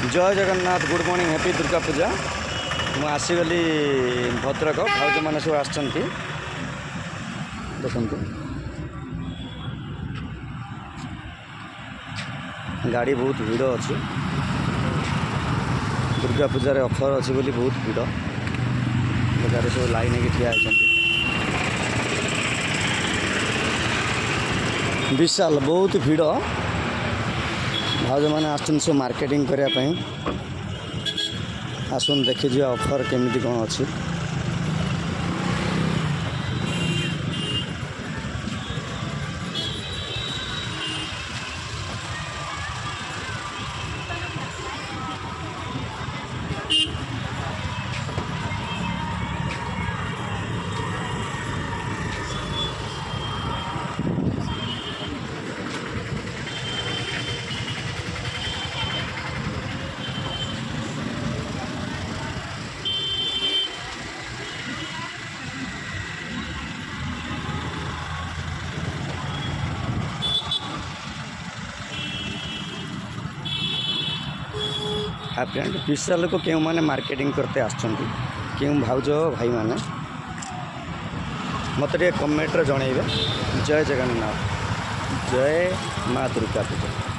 जय Jagannath good morning happy Durga Puja. मु आसीगली भद्रक भाउज मैंने सब आसछन्ति देखंतु गाड़ी बहुत भीड़ अच्छी दुर्गा पूजार ऑफर अच्छी बोली बहुत भीड़ गाड़ी सब लाइन की ठिया विशाल बहुत भीड़ भाज मैंने आसन सब मार्केटिंग करने आसन देखी ऑफर केमिति कौन अच्छी। फ्रेंड विशाल को क्यों माने मार्केटिंग करते आसछन्ति क्यों भाउज भाई माने मत कमेंट रे जणैबे। जय जगन्नाथ जय माँ दुर्गा पूजा।